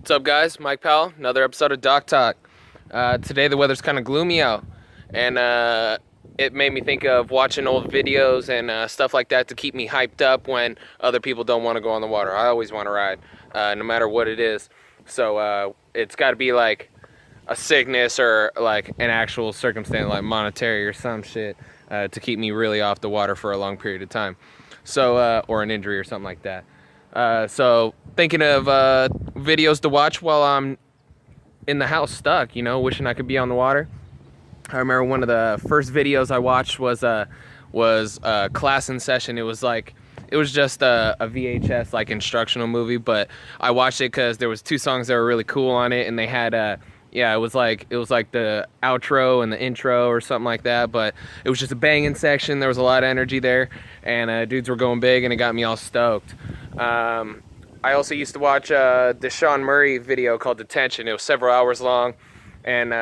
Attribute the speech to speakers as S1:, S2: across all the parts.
S1: What's up, guys? Mike Powell, another episode of Doc Talk. Today the weather's kind of gloomy out, and it made me think of watching old videos and stuff like that to keep me hyped up when other people don't want to go on the water. I always want to ride, no matter what it is. So it's got to be like a sickness or like an actual circumstance, like monetary or some shit, to keep me really off the water for a long period of time. So or an injury or something like that. So thinking of videos to watch while I'm in the house stuck, wishing I could be on the water. I remember one of the first videos I watched was a class in session. It was just a VHS like instructional movie, but I watched it because there was two songs that were really cool on it, and they had it was like the outro and the intro or something like that, but it was just a banging section. There was a lot of energy there, and dudes were going big, and it got me all stoked. I also used to watch the Sean Murray video called Detention. It was several hours long, and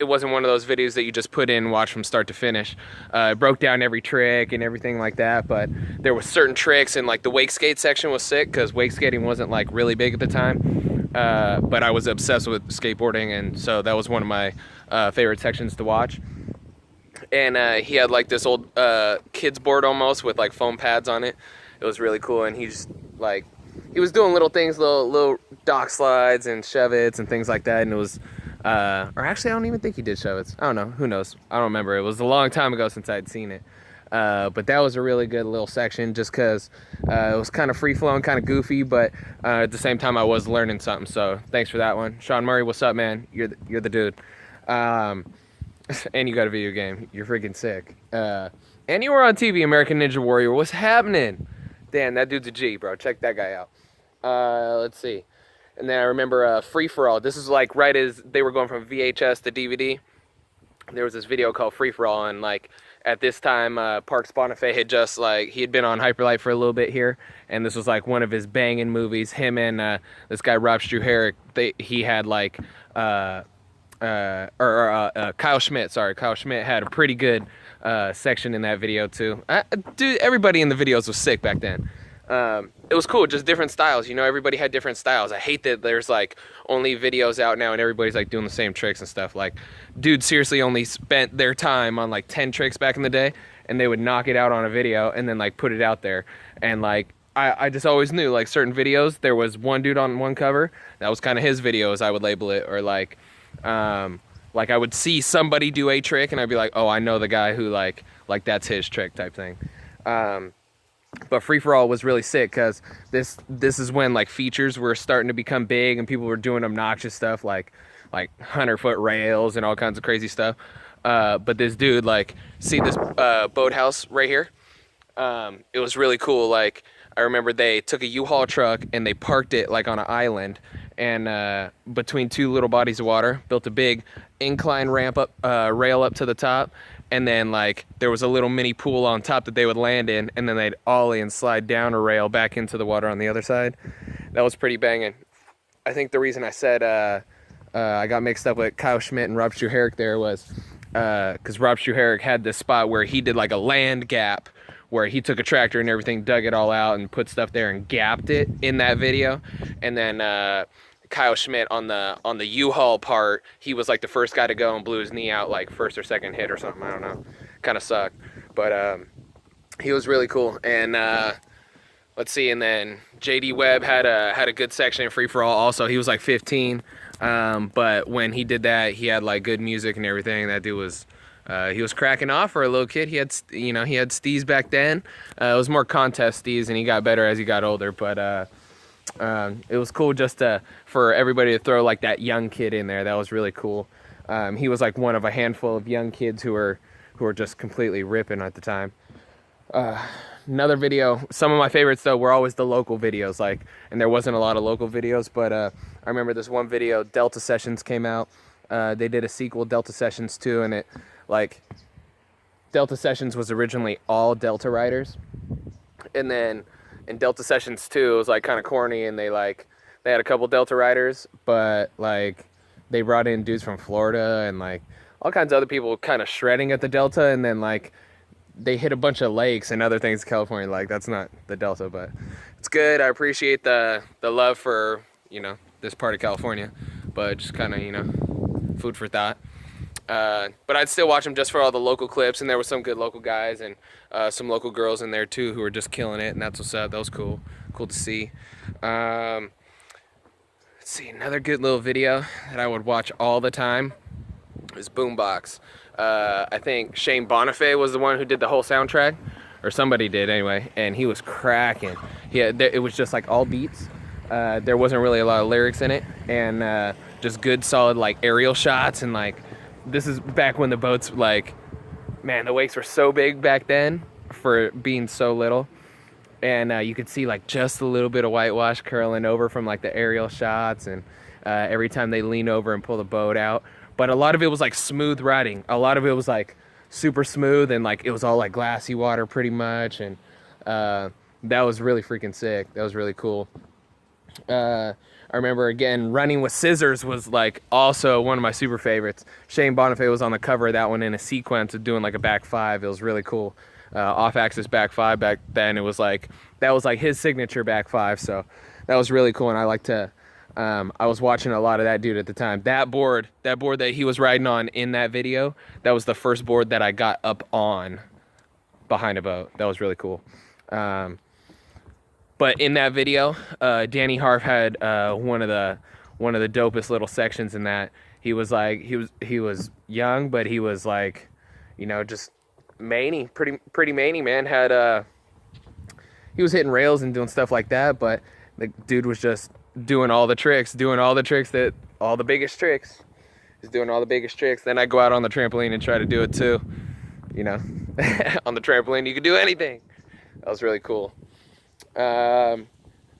S1: it wasn't one of those videos that you just put in and watch from start to finish. It broke down every trick and everything like that, but there was certain tricks, and like the wake skate section was sick because wake skating wasn't like really big at the time, but I was obsessed with skateboarding, and so that was one of my favorite sections to watch. And he had like this old kids board almost with like foam pads on it. It was really cool, and he was doing little things, little dock slides and shove-its and things like that, and it was, or actually I don't even think he did shove-its. I don't know, who knows? I don't remember. It was a long time ago since I'd seen it. But that was a really good little section just because it was kind of free-flowing, kind of goofy, but at the same time I was learning something, so thanks for that one. Sean Murray, what's up, man? You're the dude. And you got a video game. You're freaking sick. And you were on TV, American Ninja Warrior. What's happening? Damn, that dude's a G, bro. Check that guy out. Let's see. And then I remember Free For All. This is like right as they were going from VHS to DVD. There was this video called Free For All, and like at this time, Parks Bonifay had just like, he had been on Hyperlight for a little bit here, and this was like one of his banging movies. Him and this guy Rob Struheric, he had like Kyle Schmidt. Sorry, Kyle Schmidt had a pretty good section in that video too. Dude, everybody in the videos was sick back then. It was cool, just different styles. Everybody had different styles. I hate that there's like only videos out now and everybody's like doing the same tricks and stuff. Like, dude seriously only spent their time on like 10 tricks back in the day, and they would knock it out on a video and then like put it out there. And like, I just always knew like certain videos, there was one dude on one cover, that was kind of his video as I would label it, or like I would see somebody do a trick and I'd be like, oh, I know the guy who like that's his trick type thing. But Free For All was really sick because this is when like features were starting to become big and people were doing obnoxious stuff like 100-foot rails and all kinds of crazy stuff. But this dude, like, see this boathouse right here? It was really cool. Like, I remember they took a U-Haul truck and they parked it like on an island, and between two little bodies of water, built a big incline ramp up, rail up to the top, and then like there was a little mini pool on top that they would land in, and then they'd ollie and slide down a rail back into the water on the other side. That was pretty banging. I think the reason I said I got mixed up with Kyle Schmidt and Rob Struheric there was because Rob Struheric had this spot where he did like a land gap, where he took a tractor and everything, dug it all out and put stuff there and gapped it in that video. And then Kyle Schmidt on the U-Haul part, he was like the first guy to go and blew his knee out like first or second hit or something. I don't know, kind of sucked, but he was really cool. And let's see, and then JD Webb had a good section in Free For All also. He was like 15, but when he did that, he had like good music and everything. That dude was he was cracking off for a little kid. He had steez back then. It was more contest steez, and he got better as he got older, but it was cool just for everybody to throw like that young kid in there. That was really cool. He was like one of a handful of young kids who were just completely ripping at the time. Another video, some of my favorites though were always the local videos, like, and there wasn't a lot of local videos, but I remember this one video, Delta Sessions came out. They did a sequel, Delta Sessions 2, and it like Delta Sessions was originally all Delta riders, and then in Delta Sessions 2 it was like kind of corny, and they had a couple Delta riders, but like they brought in dudes from Florida and like all kinds of other people kind of shredding at the Delta, and then like they hit a bunch of lakes and other things in California. Like, that's not the Delta, but it's good. I appreciate the love for you know, this part of California, but just kind of, you know, food for thought. But I'd still watch them just for all the local clips, and there were some good local guys and some local girls in there too who were just killing it, and that's what's up. That was cool to see. Let's see, another good little video that I would watch all the time is Boombox. I think Shane Bonifay was the one who did the whole soundtrack, or somebody did anyway, and he was cracking. It was just like all beats. There wasn't really a lot of lyrics in it, and just good solid like aerial shots, and like this is back when the boats, like, man, the wakes were so big back then for being so little, and you could see like just a little bit of whitewash curling over from like the aerial shots, and every time they lean over and pull the boat out. But a lot of it was like smooth riding. A lot of it was like super smooth, and like it was all like glassy water pretty much, and that was really freaking sick. That was really cool. I remember, again, Running with Scissors was like also one of my super favorites. Shane Bonifay was on the cover of that one in a sequence of doing like a back five. It was really cool. Off-axis back five back then. It was like, that was like his signature back five. So that was really cool. And I like to, I was watching a lot of that dude at the time. That board that he was riding on in that video, that was the first board that I got up on behind a boat. That was really cool. But in that video, Danny Harf had one of the dopest little sections in that. He was like, he was young, but he was like, you know, just manny, pretty manny, man. Had he was hitting rails and doing stuff like that, but the dude was just doing all the tricks, all the biggest tricks. He's doing all the biggest tricks. Then I go out on the trampoline and try to do it too. You know, on the trampoline, you can do anything. That was really cool. And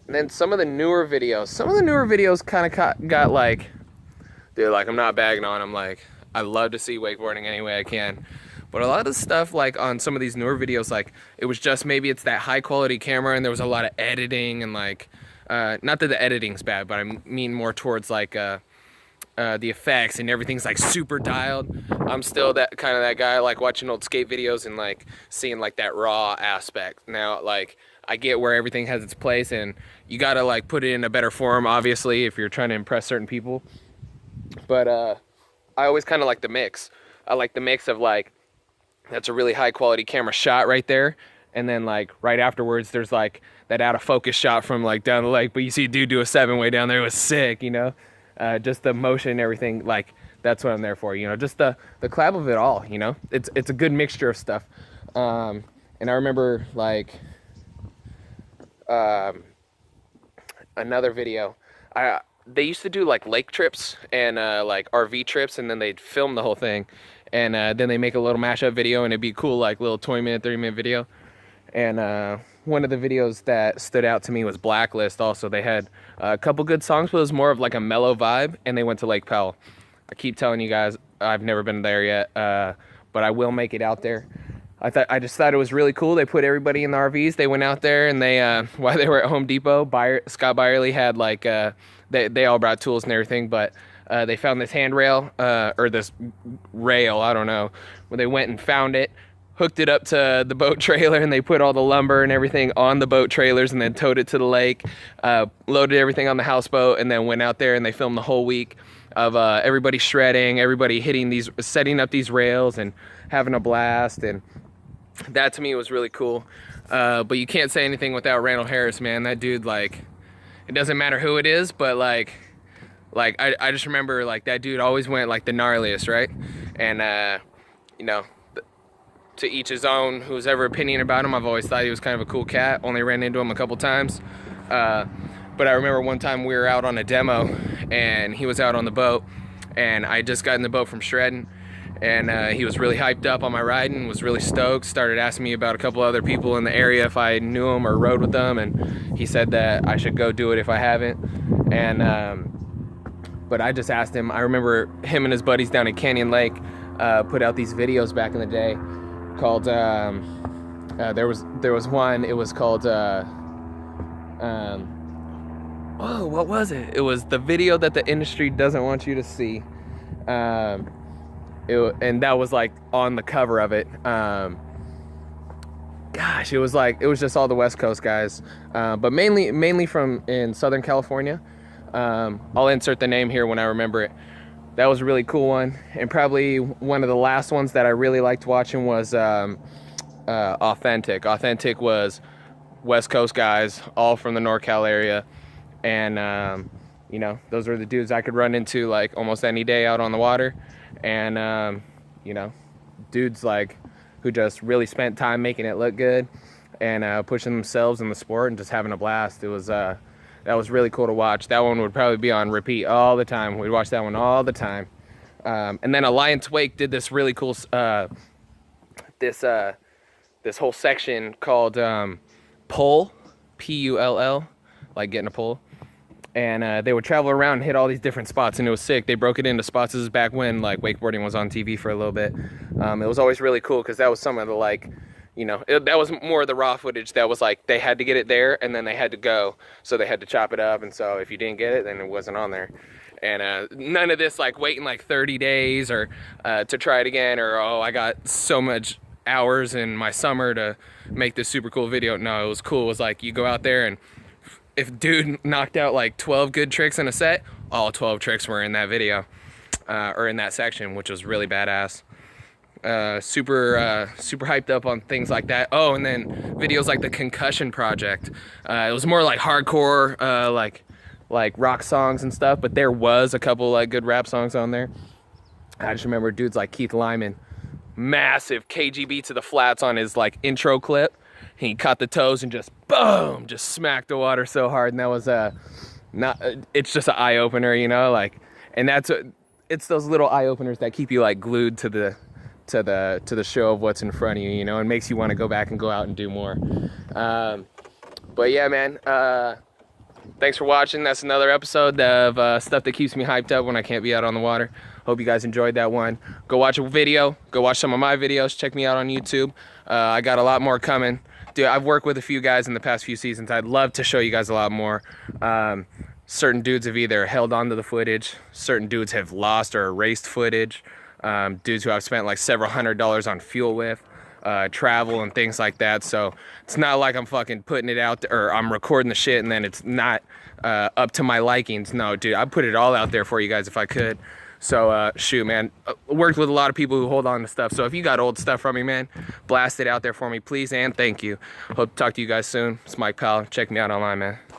S1: then some of the newer videos kind of got like, dude, like, I'm not bagging on them. Like, I love to see wakeboarding any way I can. But a lot of the stuff, like, on some of these newer videos, like, it was just, maybe it's that high quality camera and there was a lot of editing and like, not that the editing's bad, but I mean more towards like, the effects and everything's like super dialed. I'm still that guy. I like watching old skate videos and like seeing like that raw aspect. Now, like, I get where everything has its place, and you gotta like put it in a better form, obviously, if you're trying to impress certain people. But I always kind of like the mix. I like the mix of like, that's a really high quality camera shot right there, and then like right afterwards there's like that out of focus shot from like down the lake, but you see a dude do a 7-way down there. It was sick, you know. Just the motion and everything, like, that's what I'm there for, you know. Just the collab of it all, you know. It's a good mixture of stuff. And I remember like another video, they used to do like lake trips and like RV trips, and then they'd film the whole thing, and then they make a little mashup video, and it'd be cool, like little 20-minute 30-minute video. And one of the videos that stood out to me was Blacklist. Also, they had a couple good songs, but it was more of like a mellow vibe, and they went to Lake Powell. I keep telling you guys, I've never been there yet, but I will make it out there. I just thought it was really cool. They put everybody in the RVs. They went out there, and they while they were at Home Depot, Scott Byerly had like they all brought tools and everything, but they found this handrail or this rail, I don't know, where they went and found it, hooked it up to the boat trailer, and they put all the lumber and everything on the boat trailers, and then towed it to the lake, loaded everything on the houseboat, and then went out there, and they filmed the whole week of everybody shredding, everybody setting up these rails and having a blast. And that to me was really cool. But you can't say anything without Randall Harris, man. That dude, like, it doesn't matter who it is, but like I just remember, like, that dude always went like the gnarliest, right? And you know, to each his own. Who's ever opinion about him, I've always thought he was kind of a cool cat. Only ran into him a couple times. But I remember one time we were out on a demo, and he was out on the boat, and I just got in the boat from shredding, and he was really hyped up on my riding, was really stoked, started asking me about a couple other people in the area if I knew them or rode with them, and he said that I should go do it if I haven't. And but I just asked him. I remember him and his buddies down at Canyon Lake put out these videos back in the day called there was one, it was called oh, what was it? It was the video that the industry doesn't want you to see. And that was like on the cover of it. Gosh, it was just all the West Coast guys, but mainly from in Southern California. I'll insert the name here when I remember it. That was a really cool one. And probably one of the last ones that I really liked watching was Authentic. Authentic was West Coast guys, all from the NorCal area. And, you know, those were the dudes I could run into like almost any day out on the water. And, you know, dudes like who just really spent time making it look good and pushing themselves in the sport and just having a blast. It was that was really cool to watch. That one would probably be on repeat all the time. We'd watch that one all the time. And then Alliance Wake did this really cool this whole section called Pull, Pull, like getting a pull. And they would travel around and hit all these different spots, and it was sick. They broke it into spots. This is back when like wakeboarding was on TV for a little bit. It was always really cool because that was some of the like, you know, that was more of the raw footage. That was like they had to get it there and then they had to go, so they had to chop it up. And so if you didn't get it, then it wasn't on there. And none of this like waiting like 30 days or to try it again, or oh, I got so much hours in my summer to make this super cool video. No, it was cool. It was like you go out there, and if dude knocked out like 12 good tricks in a set, all 12 tricks were in that video or in that section, which was really badass. Super hyped up on things like that. Oh, and then videos like the Concussion Project. It was more like hardcore, like rock songs and stuff, but there was a couple like good rap songs on there. I just remember dudes like Keith Lyman, massive KGB to the flats on his like intro clip. He caught the toes and just boom, just smacked the water so hard, and that was it's just an eye opener, you know, like, and it's those little eye openers that keep you like glued to the show of what's in front of you, you know, and makes you want to go back and go out and do more. But yeah, man, thanks for watching. That's another episode of stuff that keeps me hyped up when I can't be out on the water. Hope you guys enjoyed that one. Go watch a video. Go watch some of my videos. Check me out on YouTube. I got a lot more coming. Dude, I've worked with a few guys in the past few seasons. I'd love to show you guys a lot more. Certain dudes have either held onto the footage. Certain dudes have lost or erased footage. Dudes who I've spent like several $100s on fuel with, travel and things like that. So it's not like I'm fucking putting it out there, or I'm recording the shit and then it's not up to my likings. No, dude, I put it all out there for you guys if I could. So shoot, man, worked with a lot of people who hold on to stuff. So if you got old stuff from me, man, blast it out there for me, please, and thank you. Hope to talk to you guys soon. It's Mike Powell. Check me out online, man.